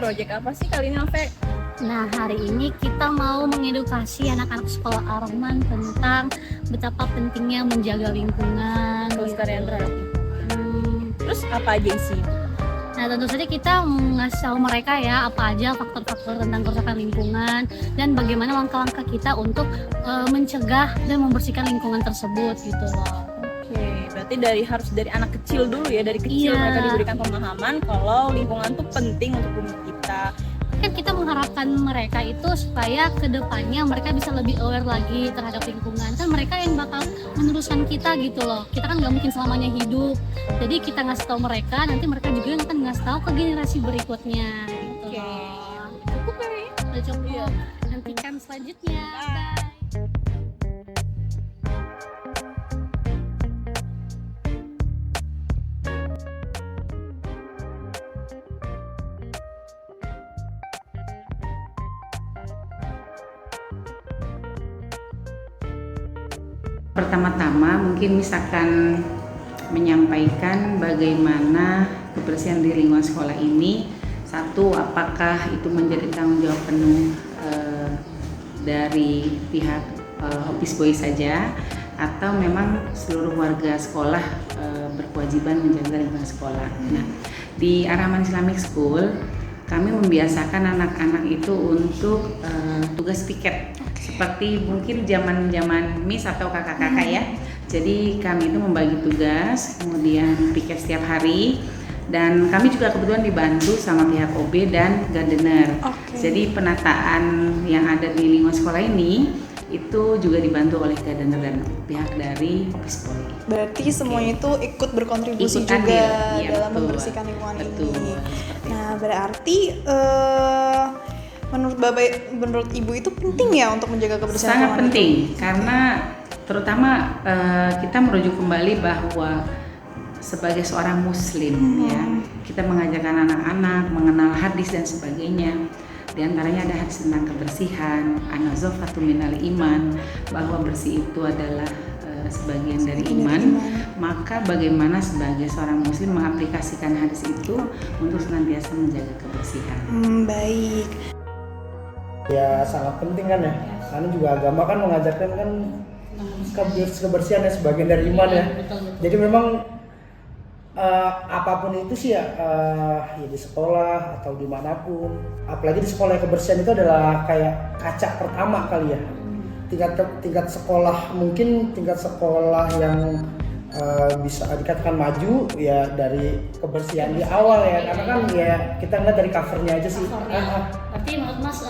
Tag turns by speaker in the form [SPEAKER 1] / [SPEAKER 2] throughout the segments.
[SPEAKER 1] proyek apa sih kali ini, Ave?
[SPEAKER 2] Nah, hari ini kita mau mengedukasi anak-anak sekolah Ar-Rahman tentang betapa pentingnya menjaga lingkungan,
[SPEAKER 1] Kelestarian terhadap lingkungan. Terus apa aja sih?
[SPEAKER 2] Nah, tentu saja kita ngasih tahu mereka ya apa aja faktor-faktor tentang kerusakan lingkungan dan bagaimana langkah-langkah kita untuk mencegah dan membersihkan lingkungan tersebut gitu loh.
[SPEAKER 1] Oke, berarti harus dari anak kecil dulu ya, dari kecil
[SPEAKER 2] Iya.
[SPEAKER 1] mereka diberikan pemahaman kalau lingkungan tuh penting untuk bumi kita.
[SPEAKER 2] Kan kita mengharapkan mereka itu supaya kedepannya mereka bisa lebih aware lagi terhadap lingkungan. Kan mereka yang bakal meneruskan kita gitu loh. Kita kan nggak mungkin selamanya hidup. Jadi kita ngasih tahu mereka, nanti mereka juga yang akan ngasih tahu ke generasi berikutnya. Gitu
[SPEAKER 1] Oke.
[SPEAKER 2] loh.
[SPEAKER 1] Cukup kali.
[SPEAKER 2] Udah cukup.
[SPEAKER 1] Iya.
[SPEAKER 2] Nantikan selanjutnya.
[SPEAKER 1] Bye.
[SPEAKER 3] Pertama-tama mungkin misalkan menyampaikan bagaimana kebersihan di lingkungan sekolah ini. Satu, apakah itu menjadi tanggung jawab penuh dari pihak Office Boy saja, atau memang seluruh warga sekolah berkewajiban menjaga lingkungan sekolah. Nah, di Ar-Rahman Islamic School kami membiasakan anak-anak itu untuk tugas piket, seperti mungkin zaman Miss atau kakak-kakak ya. Jadi kami itu membagi tugas, kemudian piket setiap hari, dan kami juga kebetulan dibantu sama pihak OB dan gardener. Jadi penataan yang ada di lingkungan sekolah ini itu juga dibantu oleh gardener dan pihak dari Office Boy.
[SPEAKER 4] Berarti semuanya itu ikut berkontribusi
[SPEAKER 3] Ikut
[SPEAKER 4] juga
[SPEAKER 3] andil, iya,
[SPEAKER 4] dalam
[SPEAKER 3] betul.
[SPEAKER 4] membersihkan lingkungan
[SPEAKER 3] Betul,
[SPEAKER 4] ini.
[SPEAKER 3] seperti
[SPEAKER 4] Nah, berarti menurut Ibu itu penting ya untuk menjaga kebersihan
[SPEAKER 3] Sangat
[SPEAKER 4] lingkungan
[SPEAKER 3] penting karena terutama kita merujuk kembali bahwa sebagai seorang muslim ya, kita mengajarkan anak-anak mengenal hadis dan sebagainya. Di antaranya ada hadis tentang kebersihan, an-nazafatu minal iman, bahwa bersih itu adalah sebagian dari iman. Maka bagaimana sebagai seorang muslim mengaplikasikan hadis itu untuk senantiasa menjaga kebersihan.
[SPEAKER 4] Baik.
[SPEAKER 5] Ya sangat penting kan ya, karena juga agama kan mengajarkan kan kebersihan ya sebagian dari iman ya. Jadi memang apapun itu sih ya, ya di sekolah atau dimanapun, apalagi di sekolah kebersihan itu adalah kayak kaca pertama kali ya. Tingkat sekolah, mungkin tingkat sekolah yang bisa dikatakan maju ya dari kebersihan di awal ya, karena kan ya kita ngeliat dari covernya aja sih.
[SPEAKER 2] Berarti menurut Mas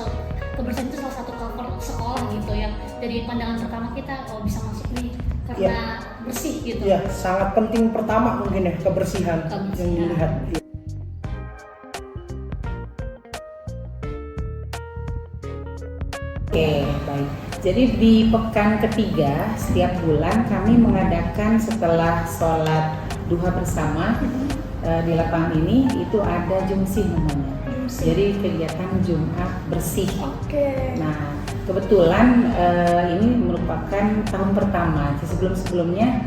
[SPEAKER 2] kebersihan itu salah satu cover sekolah gitu yang dari pandangan pertama kita bisa masuk nih karena bersih gitu.
[SPEAKER 5] Iya, sangat penting pertama mungkin ya kebersihan yang dilihat.
[SPEAKER 3] Oke, baik. Jadi di pekan ketiga setiap bulan kami mengadakan setelah sholat duha bersama di lapangan ini itu ada jumsih namanya. Jadi kegiatan Jumat bersih. Nah, kebetulan ini merupakan tahun pertama. Sebelum-sebelumnya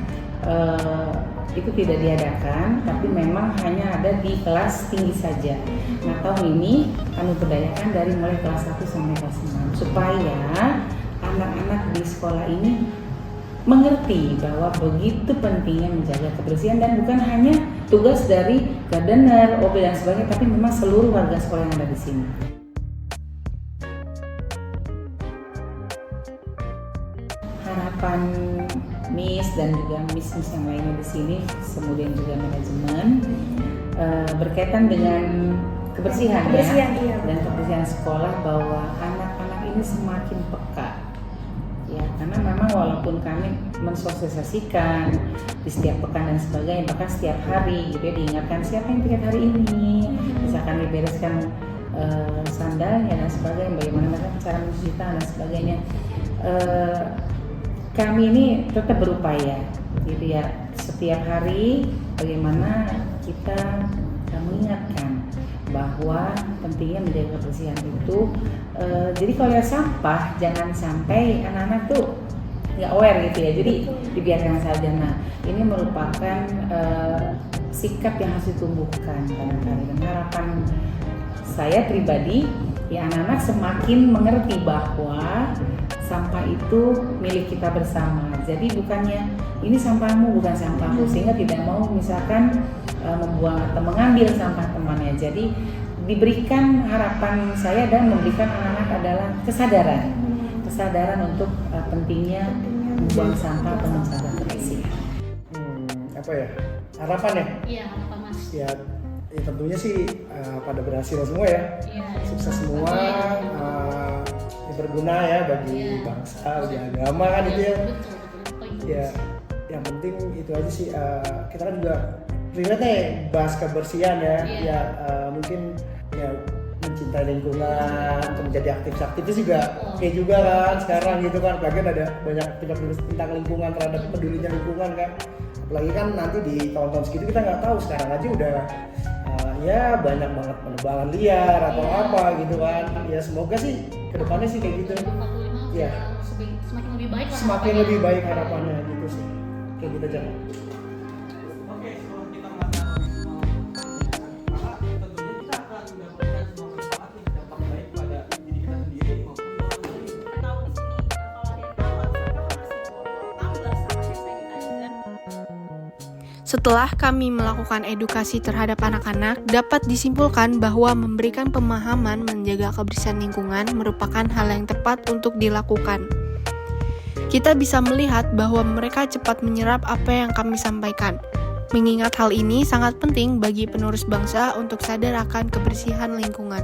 [SPEAKER 3] itu tidak diadakan, tapi memang hanya ada di kelas tinggi saja. Nah, tahun ini kami berdayakan dari mulai kelas 1 sampai kelas 6 supaya anak-anak di sekolah ini mengerti bahwa begitu pentingnya menjaga kebersihan, dan bukan hanya tugas dari gardener, OB dan sebagainya, tapi memang seluruh warga sekolah yang ada di sini. Harapan Miss dan juga Miss yang lainnya di sini, kemudian juga manajemen berkaitan dengan kebersihan ya,
[SPEAKER 4] Iya.
[SPEAKER 3] dan kebersihan sekolah, bahwa anak-anak ini semakin peka ya, karena memang walaupun kami mensosialisasikan di setiap pekan dan sebagainya, bahkan setiap hari gitu ya, diingatkan siapa yang piket hari ini, misalkan dibereskan sandalnya dan sebagainya, bagaimana mereka cara mencuci tangan dan sebagainya. Kami ini tetap berupaya gitu ya, setiap hari bagaimana kita mengingatkan bahwa pentingnya menjaga kebersihan itu. Jadi kalau ada sampah jangan sampai anak-anak tuh nggak aware gitu ya, jadi dibiarkan saja. Nah, ini merupakan sikap yang harus ditumbuhkan barangkali, dan harapan saya pribadi, ya anak-anak semakin mengerti bahwa sampah itu milik kita bersama. Jadi bukannya ini sampahmu bukan sampahku, sehingga tidak mau misalkan membuang atau mengambil sampah temannya. Jadi diberikan harapan saya dan memberikan anak-anak adalah kesadaran untuk pentingnya membuang sampah atau menjaga kebersihan.
[SPEAKER 5] Apa ya, harapan ya?
[SPEAKER 2] Iya, harapan Mas.
[SPEAKER 5] Ya tentunya sih pada berhasil semua ya,
[SPEAKER 2] Iya,
[SPEAKER 5] sukses semua, ya berguna ya bagi bangsa, bagi agama kan itu ya.
[SPEAKER 2] Betul.
[SPEAKER 5] Ya yang penting itu aja sih, kita kan juga relate nih bahas kebersihan ya. Ya mungkin ya mencintai lingkungan, untuk menjadi aktif-aktif itu juga oke juga kan sekarang gitu kan, apalagi ada banyak aktivitas tentang lingkungan, terhadap pedulinya lingkungan kan, apalagi kan nanti di tahun-tahun segitu kita nggak tahu, sekarang aja udah ya banyak banget penebangan liar atau apa gitu kan. Ya semoga sih kedepannya sih kayak gitu.
[SPEAKER 2] 2045
[SPEAKER 5] Iya.
[SPEAKER 2] semakin lebih baik lah.
[SPEAKER 5] Semakin lebih baik harapannya gitu sih, kayak gitu aja.
[SPEAKER 6] Oke, sebelum kita mengatakan semua tentunya kita akan mendapatkan semua manfaat nih, dampak baik pada diri kita sendiri maupun orang lain.
[SPEAKER 1] Tahu di sini kalau ada yang tahu sampah masih tambah sama hashtag kita juga.
[SPEAKER 4] Setelah kami melakukan edukasi terhadap anak-anak, dapat disimpulkan bahwa memberikan pemahaman menjaga kebersihan lingkungan merupakan hal yang tepat untuk dilakukan. Kita bisa melihat bahwa mereka cepat menyerap apa yang kami sampaikan. Mengingat hal ini sangat penting bagi penerus bangsa untuk sadar akan kebersihan lingkungan.